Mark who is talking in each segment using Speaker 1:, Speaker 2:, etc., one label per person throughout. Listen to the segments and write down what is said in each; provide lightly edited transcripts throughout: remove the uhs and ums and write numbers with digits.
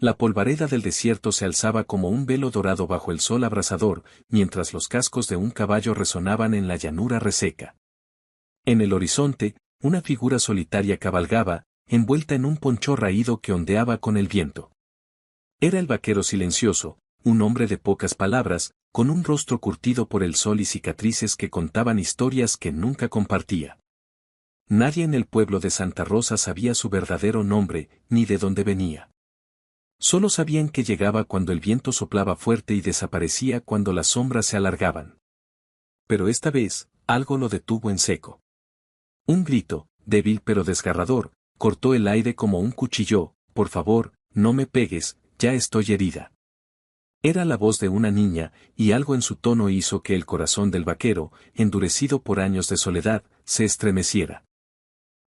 Speaker 1: La polvareda del desierto se alzaba como un velo dorado bajo el sol abrasador, mientras los cascos de un caballo resonaban en la llanura reseca. En el horizonte, una figura solitaria cabalgaba, envuelta en un poncho raído que ondeaba con el viento. Era el vaquero silencioso, un hombre de pocas palabras, con un rostro curtido por el sol y cicatrices que contaban historias que nunca compartía. Nadie en el pueblo de Santa Rosa sabía su verdadero nombre, ni de dónde venía. Solo sabían que llegaba cuando el viento soplaba fuerte y desaparecía cuando las sombras se alargaban. Pero esta vez, algo lo detuvo en seco. Un grito, débil pero desgarrador, cortó el aire como un cuchillo: «Por favor, no me pegues, ya estoy herida». Era la voz de una niña, y algo en su tono hizo que el corazón del vaquero, endurecido por años de soledad, se estremeciera.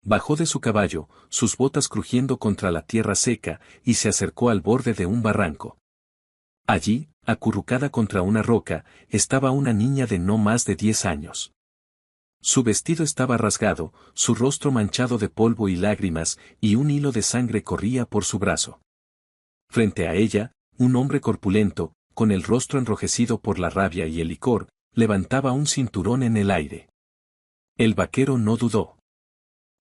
Speaker 1: Bajó de su caballo, sus botas crujiendo contra la tierra seca, y se acercó al borde de un barranco. Allí, acurrucada contra una roca, estaba una niña de no más de 10 años. Su vestido estaba rasgado, su rostro manchado de polvo y lágrimas, y un hilo de sangre corría por su brazo. Frente a ella, un hombre corpulento, con el rostro enrojecido por la rabia y el licor, levantaba un cinturón en el aire. El vaquero no dudó.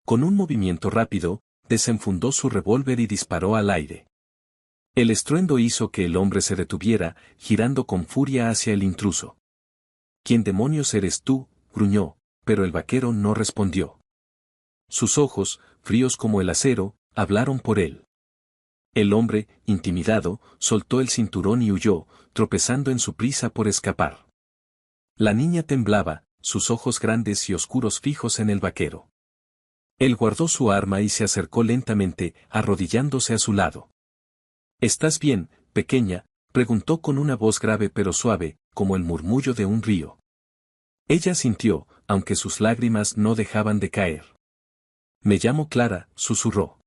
Speaker 1: Con un movimiento rápido, desenfundó su revólver y disparó al aire. El estruendo hizo que el hombre se detuviera, girando con furia hacia el intruso. «¿Quién demonios eres tú?», gruñó, pero el vaquero no respondió. Sus ojos, fríos como el acero, hablaron por él. El hombre, intimidado, soltó el cinturón y huyó, tropezando en su prisa por escapar. La niña temblaba, sus ojos grandes y oscuros fijos en el vaquero. Él guardó su arma y se acercó lentamente, arrodillándose a su lado. «¿Estás bien, pequeña?», preguntó con una voz grave pero suave, como el murmullo de un río. Ella sintió, aunque sus lágrimas no dejaban de caer. «Me llamo Clara», susurró.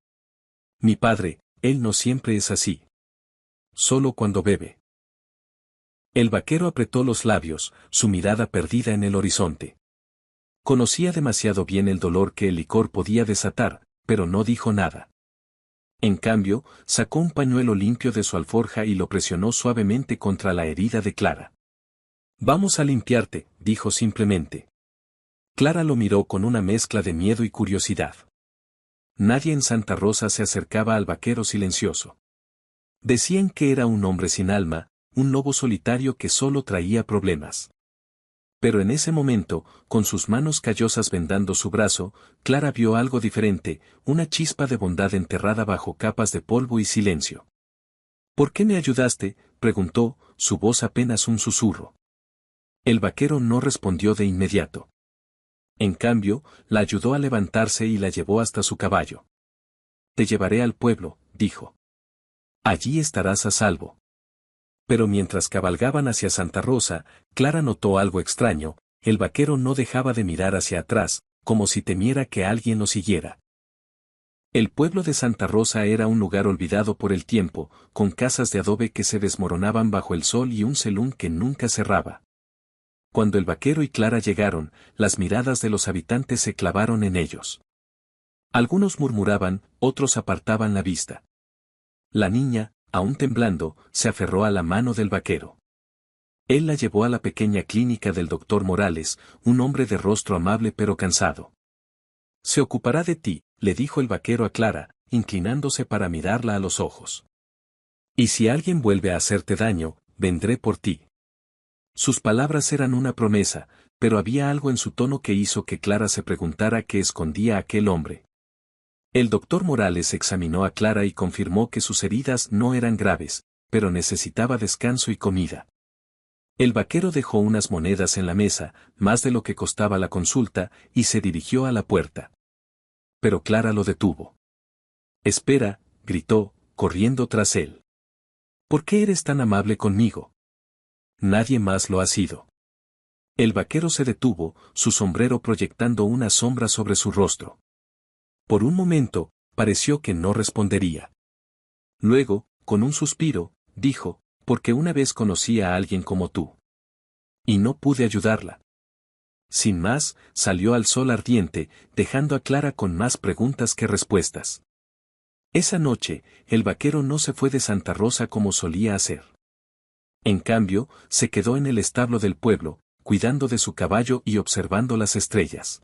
Speaker 1: «Mi padre, él no siempre es así. Solo cuando bebe». El vaquero apretó los labios, su mirada perdida en el horizonte. Conocía demasiado bien el dolor que el licor podía desatar, pero no dijo nada. En cambio, sacó un pañuelo limpio de su alforja y lo presionó suavemente contra la herida de Clara. «Vamos a limpiarte», dijo simplemente. Clara lo miró con una mezcla de miedo y curiosidad. Nadie en Santa Rosa se acercaba al vaquero silencioso. Decían que era un hombre sin alma, un lobo solitario que solo traía problemas. Pero en ese momento, con sus manos callosas vendando su brazo, Clara vio algo diferente, una chispa de bondad enterrada bajo capas de polvo y silencio. «¿Por qué me ayudaste?», preguntó, su voz apenas un susurro. El vaquero no respondió de inmediato. En cambio, la ayudó a levantarse y la llevó hasta su caballo. «Te llevaré al pueblo», dijo. «Allí estarás a salvo». Pero mientras cabalgaban hacia Santa Rosa, Clara notó algo extraño: el vaquero no dejaba de mirar hacia atrás, como si temiera que alguien lo siguiera. El pueblo de Santa Rosa era un lugar olvidado por el tiempo, con casas de adobe que se desmoronaban bajo el sol y un celún que nunca cerraba. Cuando el vaquero y Clara llegaron, las miradas de los habitantes se clavaron en ellos. Algunos murmuraban, otros apartaban la vista. La niña, aún temblando, se aferró a la mano del vaquero. Él la llevó a la pequeña clínica del doctor Morales, un hombre de rostro amable pero cansado. «Se ocupará de ti», le dijo el vaquero a Clara, inclinándose para mirarla a los ojos. «Y si alguien vuelve a hacerte daño, vendré por ti». Sus palabras eran una promesa, pero había algo en su tono que hizo que Clara se preguntara qué escondía aquel hombre. El doctor Morales examinó a Clara y confirmó que sus heridas no eran graves, pero necesitaba descanso y comida. El vaquero dejó unas monedas en la mesa, más de lo que costaba la consulta, y se dirigió a la puerta. Pero Clara lo detuvo. «Espera», gritó, corriendo tras él. «¿Por qué eres tan amable conmigo? Nadie más lo ha sido». El vaquero se detuvo, su sombrero proyectando una sombra sobre su rostro. Por un momento, pareció que no respondería. Luego, con un suspiro, dijo: «Porque una vez conocí a alguien como tú. Y no pude ayudarla». Sin más, salió al sol ardiente, dejando a Clara con más preguntas que respuestas. Esa noche, el vaquero no se fue de Santa Rosa como solía hacer. En cambio, se quedó en el establo del pueblo, cuidando de su caballo y observando las estrellas.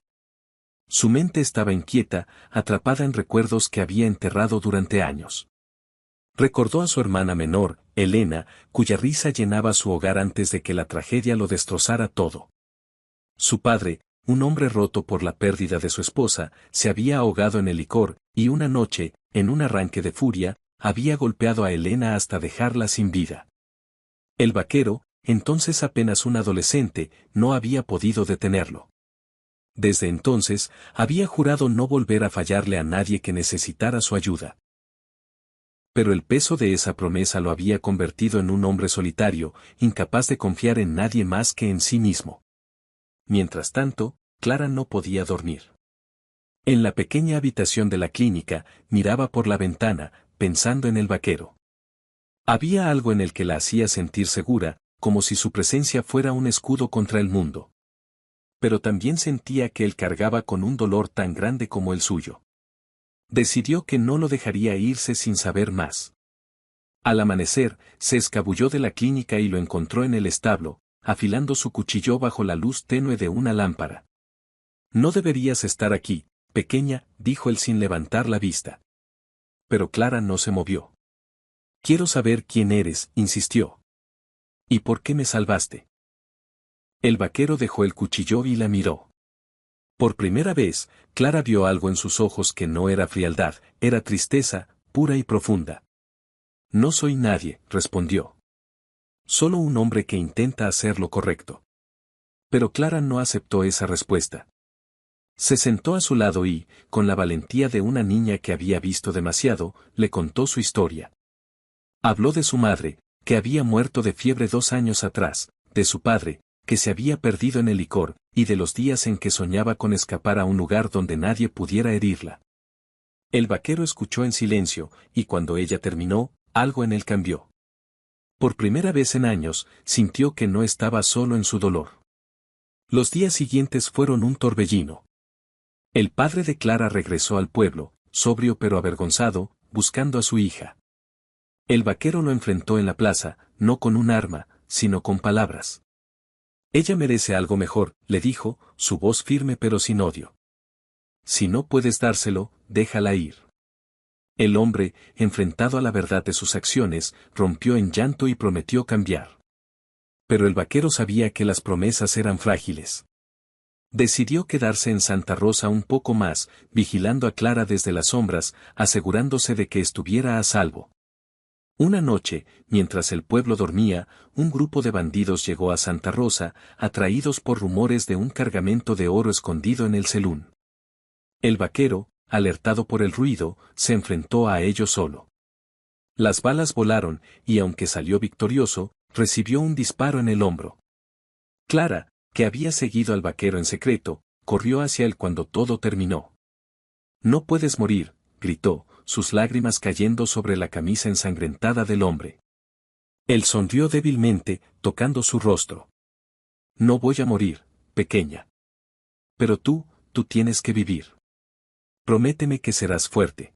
Speaker 1: Su mente estaba inquieta, atrapada en recuerdos que había enterrado durante años. Recordó a su hermana menor, Elena, cuya risa llenaba su hogar antes de que la tragedia lo destrozara todo. Su padre, un hombre roto por la pérdida de su esposa, se había ahogado en el licor, y una noche, en un arranque de furia, había golpeado a Elena hasta dejarla sin vida. El vaquero, entonces apenas un adolescente, no había podido detenerlo. Desde entonces, había jurado no volver a fallarle a nadie que necesitara su ayuda. Pero el peso de esa promesa lo había convertido en un hombre solitario, incapaz de confiar en nadie más que en sí mismo. Mientras tanto, Clara no podía dormir. En la pequeña habitación de la clínica, miraba por la ventana, pensando en el vaquero. Había algo en el que la hacía sentir segura, como si su presencia fuera un escudo contra el mundo. Pero también sentía que él cargaba con un dolor tan grande como el suyo. Decidió que no lo dejaría irse sin saber más. Al amanecer, se escabulló de la clínica y lo encontró en el establo, afilando su cuchillo bajo la luz tenue de una lámpara. «No deberías estar aquí, pequeña», dijo él sin levantar la vista. Pero Clara no se movió. «Quiero saber quién eres», insistió. «¿Y por qué me salvaste?» El vaquero dejó el cuchillo y la miró. Por primera vez, Clara vio algo en sus ojos que no era frialdad, era tristeza, pura y profunda. «No soy nadie», respondió. «Solo un hombre que intenta hacer lo correcto». Pero Clara no aceptó esa respuesta. Se sentó a su lado y, con la valentía de una niña que había visto demasiado, le contó su historia. Habló de su madre, que había muerto de fiebre 2 años atrás, de su padre, que se había perdido en el licor, y de los días en que soñaba con escapar a un lugar donde nadie pudiera herirla. El vaquero escuchó en silencio, y cuando ella terminó, algo en él cambió. Por primera vez en años, sintió que no estaba solo en su dolor. Los días siguientes fueron un torbellino. El padre de Clara regresó al pueblo, sobrio pero avergonzado, buscando a su hija. El vaquero lo enfrentó en la plaza, no con un arma, sino con palabras. «Ella merece algo mejor», le dijo, su voz firme pero sin odio. «Si no puedes dárselo, déjala ir». El hombre, enfrentado a la verdad de sus acciones, rompió en llanto y prometió cambiar. Pero el vaquero sabía que las promesas eran frágiles. Decidió quedarse en Santa Rosa un poco más, vigilando a Clara desde las sombras, asegurándose de que estuviera a salvo. Una noche, mientras el pueblo dormía, un grupo de bandidos llegó a Santa Rosa, atraídos por rumores de un cargamento de oro escondido en el celún. El vaquero, alertado por el ruido, se enfrentó a ellos solo. Las balas volaron, y aunque salió victorioso, recibió un disparo en el hombro. Clara, que había seguido al vaquero en secreto, corrió hacia él cuando todo terminó. «No puedes morir», gritó, sus lágrimas cayendo sobre la camisa ensangrentada del hombre. Él sonrió débilmente, tocando su rostro. «No voy a morir, pequeña. Pero tú tienes que vivir. Prométeme que serás fuerte».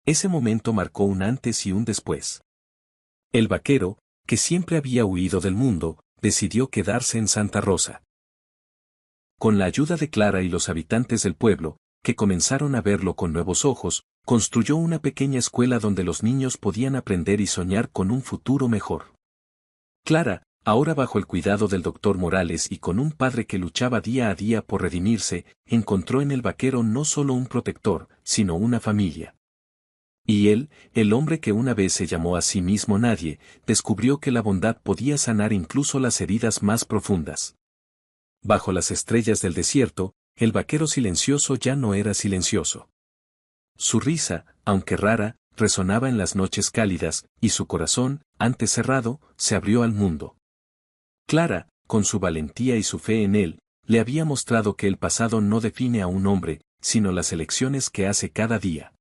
Speaker 1: Ese momento marcó un antes y un después. El vaquero, que siempre había huido del mundo, decidió quedarse en Santa Rosa. Con la ayuda de Clara y los habitantes del pueblo, que comenzaron a verlo con nuevos ojos, construyó una pequeña escuela donde los niños podían aprender y soñar con un futuro mejor. Clara, ahora bajo el cuidado del doctor Morales y con un padre que luchaba día a día por redimirse, encontró en el vaquero no solo un protector, sino una familia. Y él, el hombre que una vez se llamó a sí mismo Nadie, descubrió que la bondad podía sanar incluso las heridas más profundas. Bajo las estrellas del desierto, el vaquero silencioso ya no era silencioso. Su risa, aunque rara, resonaba en las noches cálidas, y su corazón, antes cerrado, se abrió al mundo. Clara, con su valentía y su fe en él, le había mostrado que el pasado no define a un hombre, sino las elecciones que hace cada día.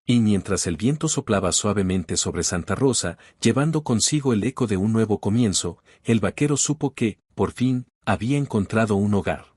Speaker 1: Y mientras el viento soplaba suavemente sobre Santa Rosa, llevando consigo el eco de un nuevo comienzo, el vaquero supo que, por fin, había encontrado un hogar.